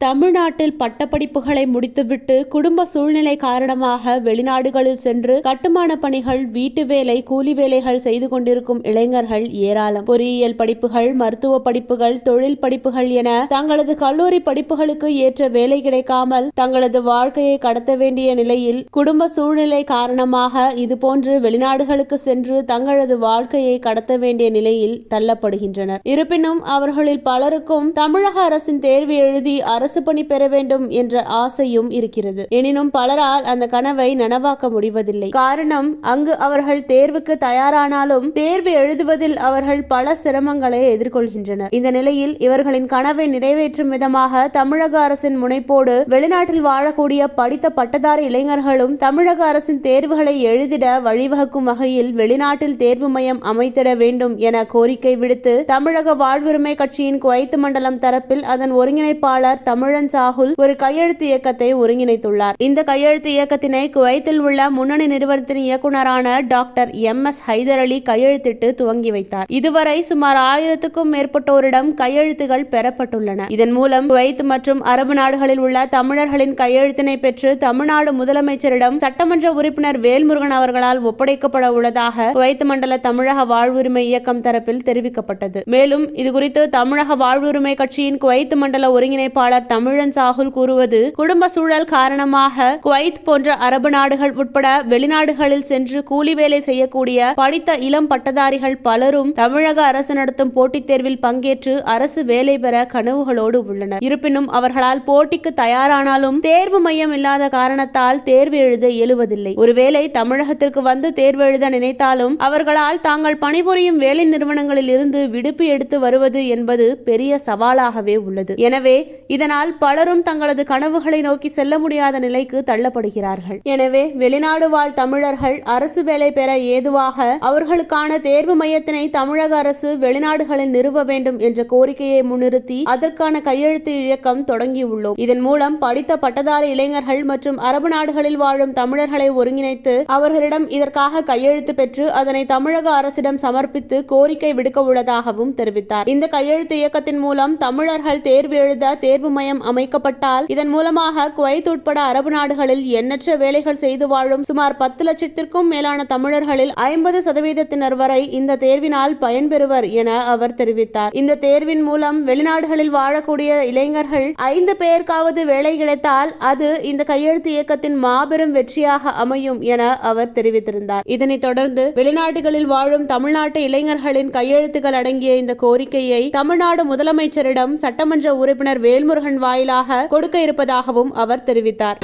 தமிழ்நாட்டில் பட்டப்படிப்புகளை முடித்துவிட்டு குடும்ப சூழ்நிலை காரணமாக வெளிநாடுகளில் சென்று கட்டுமான பணிகள், வீட்டு வேலை, கூலி வேலைகள் செய்து கொண்டிருக்கும் இளைஞர்கள் ஏராளம். பொறியியல் படிப்புகள், மருத்துவ படிப்புகள், தொழில் படிப்புகள் என தங்களது கல்லூரி படிப்புகளுக்கு ஏற்ற வேலை கிடைக்காமல் தங்களது வாழ்க்கையை கடத்த வேண்டிய நிலையில் குடும்ப சூழ்நிலை காரணமாக இதுபோன்று வெளிநாடுகளுக்கு சென்று தங்களது வாழ்க்கையை கடத்த வேண்டிய நிலையில் தள்ளப்படுகின்றனர். இருப்பினும் அவர்களில் பலருக்கும் தமிழக அரசின் தேர்வு எழுதி அரசு பணி பெற வேண்டும் என்ற ஆசையும் இருக்கிறது. எனினும் பலரால் அந்த கனவை நனவாக்க முடிவதில்லை. காரணம், அங்கு அவர்கள் தேர்வுக்கு தயாரானாலும் தேர்வு எழுதுவதில் அவர்கள் பல சிரமங்களை எதிர்கொள்கின்றனர். இந்த நிலையில் இவர்களின் கனவை நிறைவேற்றும் விதமாக தமிழக அரசின் முனைப்போடு வெளிநாட்டில் வாழக்கூடிய படித்த பட்டதாரி இளைஞர்களும் தமிழக அரசின் தேர்வுகளை எழுதிட வழிவகுக்கும் வகையில் வெளிநாட்டில் தேர்வு மையம் அமைத்திட வேண்டும் என கோரிக்கை விடுத்து தமிழக வாழ்வுரிமை கட்சியின் குவைத் மண்டலம் தரப்பில் அதன் ஒருங்கிணைப்பாளர் தமிழன் சாகுல் ஒரு கையெழுத்து இயக்கத்தை ஒருங்கிணைத்துள்ளார். இந்த கையெழுத்து இயக்கத்தினை குவைத்தில் உள்ள முன்னணி நிறுவனத்தின் இயக்குநரான டாக்டர் MS ஹைதர் அலி கையெழுத்திட்டு துவங்கி வைத்தார். இதுவரை சுமார் 1000க்கும் மேற்பட்டோரிடம் கையெழுத்துகள் பெறப்பட்டுள்ளன. இதன் மூலம் குவைத் மற்றும் அரபு நாடுகளில் உள்ள தமிழர்களின் கையெழுத்தினை பெற்று தமிழ்நாடு முதலமைச்சரிடம் சட்டமன்ற உறுப்பினர் வேல்முருகன் அவர்களால் ஒப்படைக்கப்பட உள்ளதாக குவைத் மண்டல தமிழக வாழ்வுரிமை இயக்கம் தரப்பில் தெரிவிக்கப்பட்டது. மேலும் இதுகுறித்து தமிழக வாழ்வுரிமை கட்சியின் குவைத் மண்டல ஒருங்கிணைப்பாளர் தமிழன் சாகுல் கூறுவது, குடும்ப சூழல் காரணமாக குவைத் போன்ற அரபு நாடுகள் உட்பட வெளிநாடுகளில் சென்று கூலி வேலை செய்யக்கூடிய படித்த இளம் பட்டதாரிகள் பலரும் தமிழக அரசு நடத்தும் போட்டித் தேர்வில் பங்கேற்று அரசு வேலை பெற கனவுகளோடு உள்ளனர். இருப்பினும் அவர்களால் போட்டிக்கு தயாரானாலும் தேர்வு மையம் இல்லாத காரணத்தால் தேர்வு எழுத இயலுவதில்லை. ஒருவேளை தமிழகத்திற்கு வந்து தேர்வு எழுத நினைத்தாலும் அவர்களால் தாங்கள் பணிபுரியும் வேலை நிறுவனங்களில் இருந்து விடுப்பு எடுத்து வருவது என்பது பெரிய சவாலாகவே உள்ளது. எனவே இதனால் பலரும் தங்களது கனவுகளை நோக்கி செல்ல முடியாத நிலைக்கு தள்ளப்படுகிறார்கள். எனவே வெளிநாடு வாழ் தமிழர்கள் அரசு வேலை பெற ஏதுவாக அவர்களுக்கான தேர்வு மையத்தினை தமிழக அரசு வெளிநாடுகளில் நிறுவ வேண்டும் என்ற கோரிக்கையை முன்னிறுத்தி அதற்கான கையெழுத்து இயக்கம் தொடங்கியுள்ளோம். இதன் மூலம் படித்த பட்டதாரி இளைஞர்கள் மற்றும் அரபு நாடுகளில் வாழும் தமிழர்களை ஒருங்கிணைத்து அவர்களிடம் இதற்காக கையெழுத்து பெற்று அதனை தமிழக அரசிடம் சமர்ப்பித்து கோரிக்கை விடுக்க உள்ளதாகவும் தெரிவித்தார். இந்த கையெழுத்து இயக்கத்தின் மூலம் தமிழர்கள் தேர்வு எழுத தேர்வு மையம் அமைக்கப்பட்டால் இதன் மூலமாக குவைத் உட்பட அரபு நாடுகளில் எண்ணற்ற வேலைகள் செய்து வாழும் சுமார் 10 லட்சத்திற்கும் மேலான தமிழர்களில் 50% வரை இந்த தேர்வினால் பயன்பெறுவர் என அவர் தெரிவித்தார். இந்த தேர்வின் மூலம் வெளிநாடுகளில் வாழக்கூடிய இளைஞர்கள் 5 பேருக்காவது வேலை கிடைத்தால் அது இந்த கையெழுத்து இயக்கத்தின் மாபெரும் வெற்றியாக அமையும் என அவர் தெரிவித்திருந்தார். இதனைத் தொடர்ந்து வெளிநாடுகளில் வாழும் தமிழ்நாட்டு இளைஞர்களின் கையெழுத்துக்கள் அடங்கிய இந்த கோரிக்கையை தமிழ்நாடு முதலமைச்சரிடம் சட்டமன்ற உறுப்பினர் வேல்முருகன் வாயிலாக கொடுக்க இருப்பதாகவும் அவர் தெரிவித்தார்.